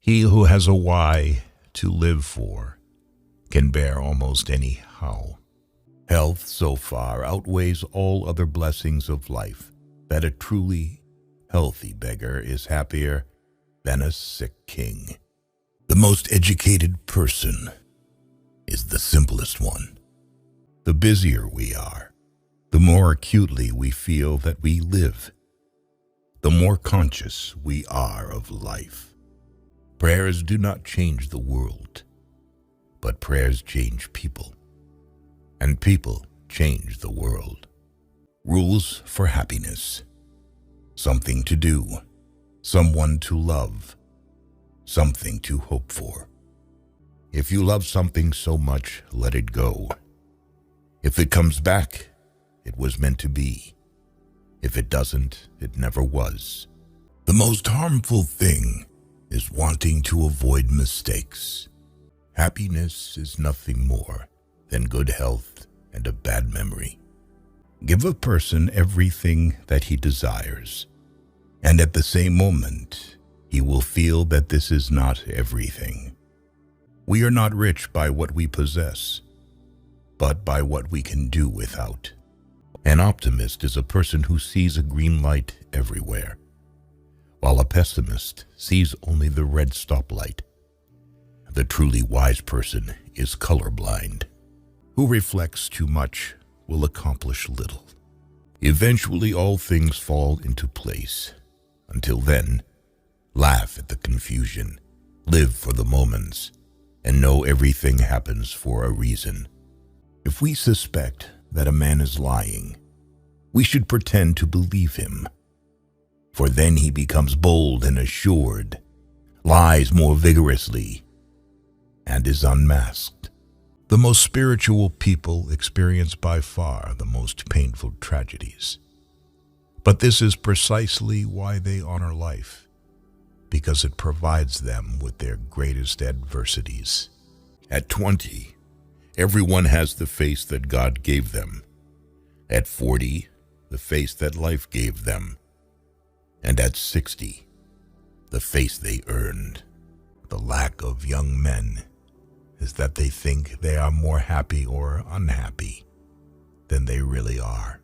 He who has a why to live for can bear almost any how. Health so far outweighs all other blessings of life that a truly healthy beggar is happier than a sick king. The most educated person is the simplest one. The busier we are, the more acutely we feel that we live, the more conscious we are of life. Prayers do not change the world, but prayers change people, and people change the world. Rules for happiness: something to do, someone to love, something to hope for. If you love something so much, let it go. If it comes back, it was meant to be. If it doesn't, it never was. The most harmful thing is wanting to avoid mistakes. Happiness is nothing more than good health and a bad memory. Give a person everything that he desires, and at the same moment, he will feel that this is not everything. We are not rich by what we possess, but by what we can do without. An optimist is a person who sees a green light everywhere, while a pessimist sees only the red stoplight. The truly wise person is colorblind. Who reflects too much will accomplish little. Eventually all things fall into place. Until then, laugh at the confusion, live for the moments, and know everything happens for a reason. If we suspect that a man is lying, we should pretend to believe him, for then he becomes bold and assured, lies more vigorously, and is unmasked. The most spiritual people experience by far the most painful tragedies. But this is precisely why they honor life, because it provides them with their greatest adversities. At 20, everyone has the face that God gave them. At 40, the face that life gave them. And at 60, the face they earned. The lack of young men is that they think they are more happy or unhappy than they really are.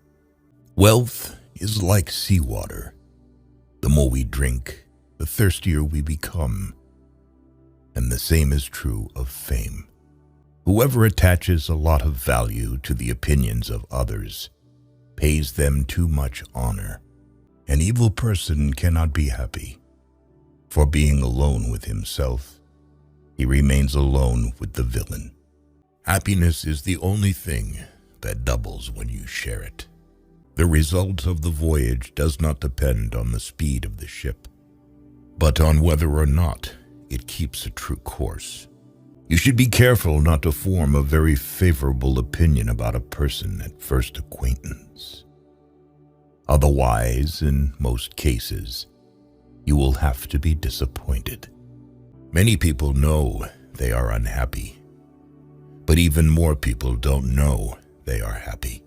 Wealth is like seawater. The more we drink, the thirstier we become. And the same is true of fame. Whoever attaches a lot of value to the opinions of others pays them too much honor. An evil person cannot be happy, for being alone with himself, he remains alone with the villain. Happiness is the only thing that doubles when you share it. The result of the voyage does not depend on the speed of the ship, but on whether or not it keeps a true course. You should be careful not to form a very favorable opinion about a person at first acquaintance. Otherwise, in most cases, you will have to be disappointed. Many people know they are unhappy, but even more people don't know they are happy.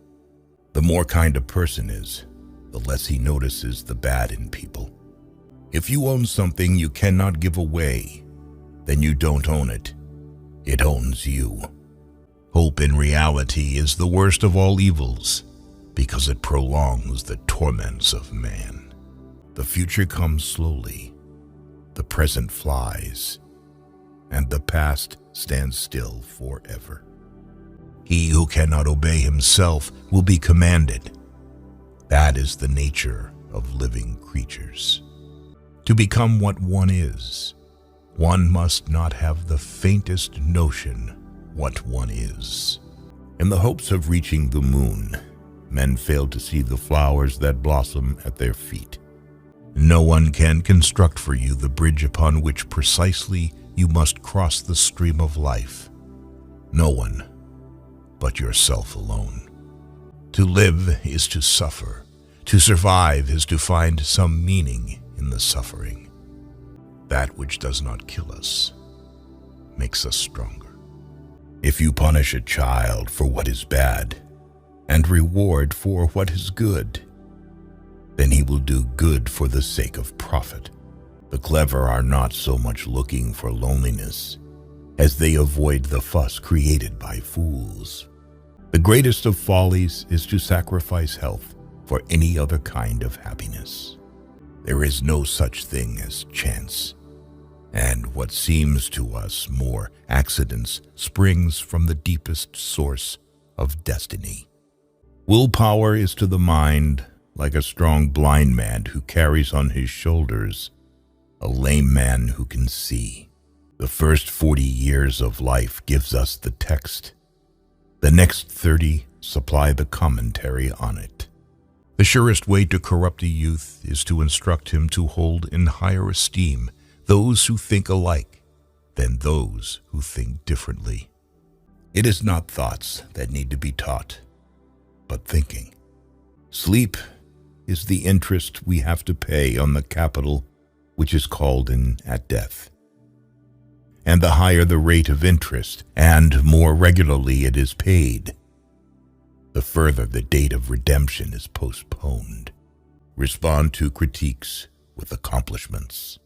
The more kind a person is, the less he notices the bad in people. If you own something you cannot give away, then you don't own it. It owns you. Hope in reality is the worst of all evils, because it prolongs the torments of man. The future comes slowly, the present flies, and the past stands still forever. He who cannot obey himself will be commanded. That is the nature of living creatures. To become what one is, one must not have the faintest notion what one is. In the hopes of reaching the moon, men fail to see the flowers that blossom at their feet. No one can construct for you the bridge upon which precisely you must cross the stream of life. No one but yourself alone. To live is to suffer. To survive is to find some meaning in the suffering. That which does not kill us makes us stronger. If you punish a child for what is bad and reward for what is good, then he will do good for the sake of profit. The clever are not so much looking for loneliness as they avoid the fuss created by fools. The greatest of follies is to sacrifice health for any other kind of happiness. There is no such thing as chance, and what seems to us more accidents springs from the deepest source of destiny. Willpower is to the mind like a strong blind man who carries on his shoulders a lame man who can see. The first 40 years of life gives us the text. The next 30 supply the commentary on it. The surest way to corrupt a youth is to instruct him to hold in higher esteem those who think alike than those who think differently. It is not thoughts that need to be taught, but thinking. Sleep is the interest we have to pay on the capital which is called in at death. And the higher the rate of interest, and more regularly it is paid, the further the date of redemption is postponed. Respond to critiques with accomplishments.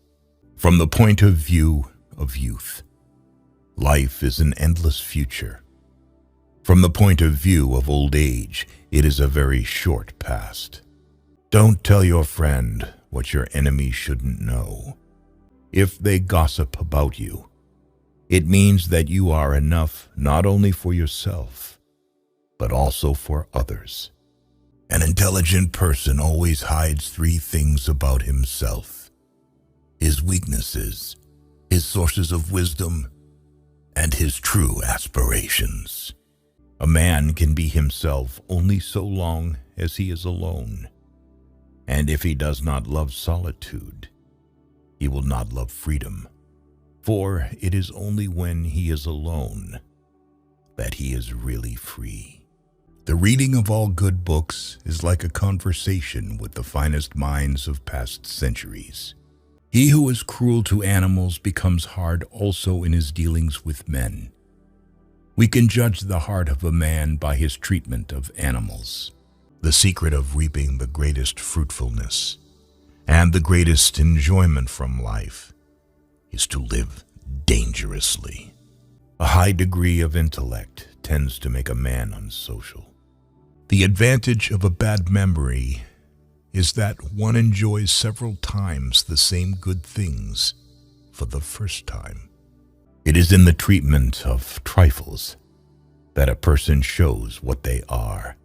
From the point of view of youth, life is an endless future. From the point of view of old age, it is a very short past. Don't tell your friend what your enemy shouldn't know. If they gossip about you, it means that you are enough not only for yourself, but also for others. An intelligent person always hides 3 things about himself: his weaknesses, his sources of wisdom, and his true aspirations. A man can be himself only so long as he is alone. And if he does not love solitude, he will not love freedom. For it is only when he is alone that he is really free. The reading of all good books is like a conversation with the finest minds of past centuries. He who is cruel to animals becomes hard also in his dealings with men. We can judge the heart of a man by his treatment of animals. The secret of reaping the greatest fruitfulness and the greatest enjoyment from life is to live dangerously. A high degree of intellect tends to make a man unsocial. The advantage of a bad memory is that one enjoys several times the same good things for the first time. It is in the treatment of trifles that a person shows what they are.